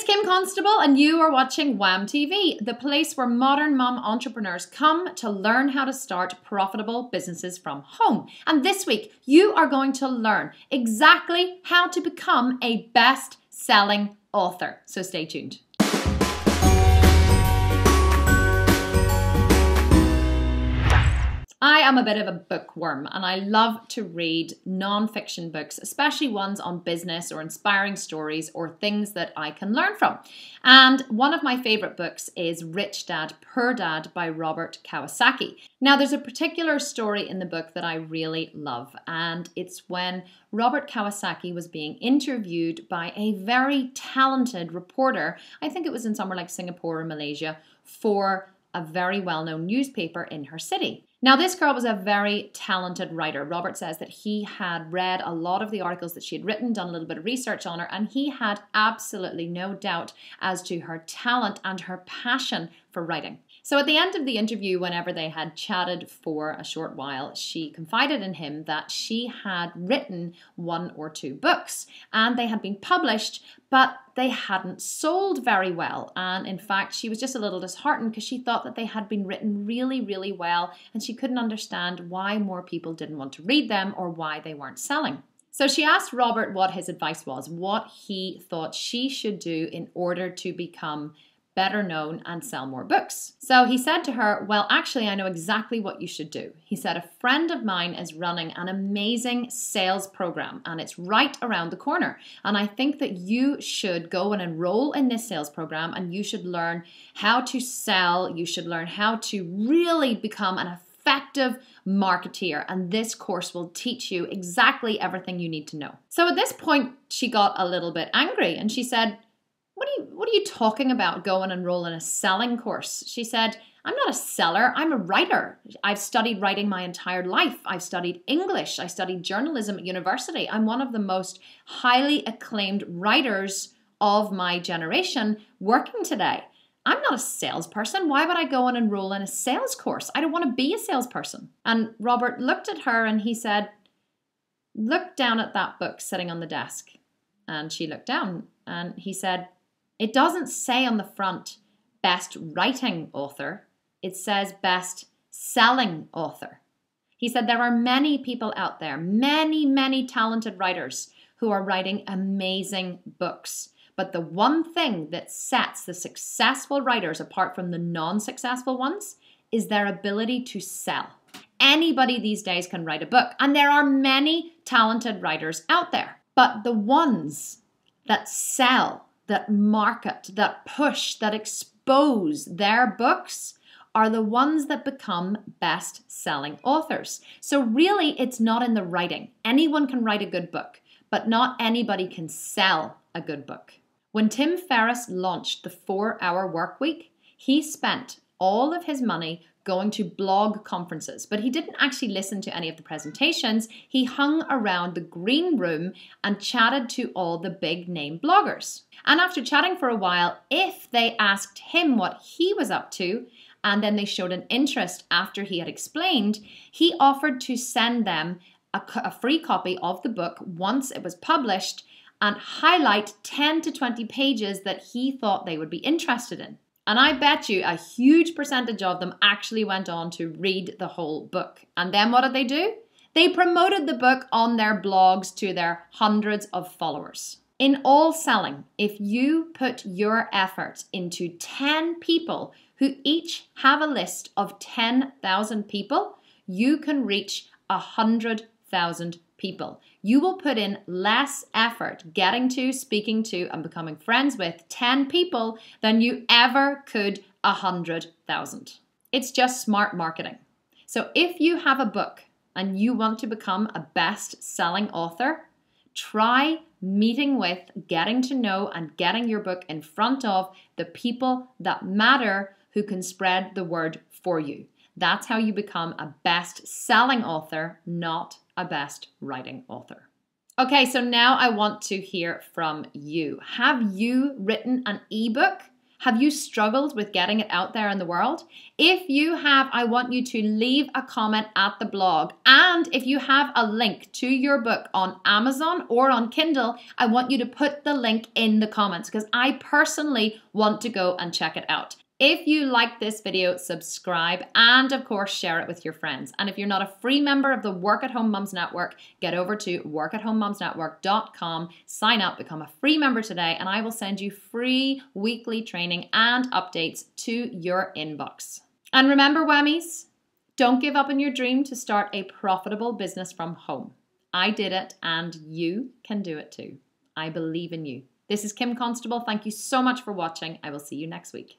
It's Kim Constable and you are watching Wham TV, the place where modern mom entrepreneurs come to learn how to start profitable businesses from home. And this week, you are going to learn exactly how to become a best-selling author. So stay tuned. I am a bit of a bookworm and I love to read non-fiction books, especially ones on business or inspiring stories or things that I can learn from. And one of my favorite books is Rich Dad, Poor Dad by Robert Kiyosaki. Now, there's a particular story in the book that I really love, and it's when Robert Kiyosaki was being interviewed by a very talented reporter. I think it was in somewhere like Singapore or Malaysia, for a very well-known newspaper in her city. Now, this girl was a very talented writer. Robert says that he had read a lot of the articles that she had written, done a little bit of research on her, and he had absolutely no doubt as to her talent and her passion for writing. So at the end of the interview, whenever they had chatted for a short while, she confided in him that she had written 1 or 2 books and they had been published, but they hadn't sold very well. And in fact, she was just a little disheartened because she thought that they had been written really, really well and she couldn't understand why more people didn't want to read them or why they weren't selling. So she asked Robert what his advice was, what he thought she should do in order to become better known and sell more books. So he said to her, well, actually, I know exactly what you should do. He said, a friend of mine is running an amazing sales program and it's right around the corner. And I think that you should go and enroll in this sales program and you should learn how to sell. You should learn how to really become an effective marketeer, and this course will teach you exactly everything you need to know. So at this point, she got a little bit angry and she said, What are you talking about, go and enroll in a selling course? She said, I'm not a seller, I'm a writer. I've studied writing my entire life. I've studied English. I studied journalism at university. I'm one of the most highly acclaimed writers of my generation working today. I'm not a salesperson. Why would I go and enroll in a sales course? I don't want to be a salesperson. And Robert looked at her and he said, look down at that book sitting on the desk. And she looked down and he said, it doesn't say on the front, best writing author. It says best selling author. He said there are many people out there, many, many talented writers who are writing amazing books. But the one thing that sets the successful writers apart from the non-successful ones is their ability to sell. Anybody these days can write a book, and there are many talented writers out there. But the ones that sell, that market, that push, that expose their books are the ones that become best-selling authors. So really, it's not in the writing. Anyone can write a good book, but not anybody can sell a good book. When Tim Ferriss launched the 4-Hour Workweek, he spent all of his money going to blog conferences, but he didn't actually listen to any of the presentations. He hung around the green room and chatted to all the big name bloggers. And after chatting for a while, if they asked him what he was up to, and then they showed an interest after he had explained, he offered to send them a free copy of the book once it was published and highlight 10 to 20 pages that he thought they would be interested in. And I bet you a huge percentage of them actually went on to read the whole book. And then what did they do? They promoted the book on their blogs to their hundreds of followers. In all selling, if you put your effort into 10 people who each have a list of 10,000 people, you can reach 100,000 people. You will put in less effort getting to, speaking to, and becoming friends with 10 people than you ever could 100,000. It's just smart marketing. So if you have a book and you want to become a best-selling author, try meeting with, getting to know, and getting your book in front of the people that matter who can spread the word for you. That's how you become a best-selling author, not a best writing author. Okay, so now I want to hear from you. Have you written an ebook? Have you struggled with getting it out there in the world? If you have, I want you to leave a comment at the blog. And if you have a link to your book on Amazon or on Kindle, I want you to put the link in the comments because I personally want to go and check it out. If you like this video, subscribe and of course share it with your friends. And if you're not a free member of the Work at Home Mums Network, get over to workathomemumsnetwork.com, sign up, become a free member today, and I will send you free weekly training and updates to your inbox. And remember, whammies, don't give up on your dream to start a profitable business from home. I did it and you can do it too. I believe in you. This is Kim Constable. Thank you so much for watching. I will see you next week.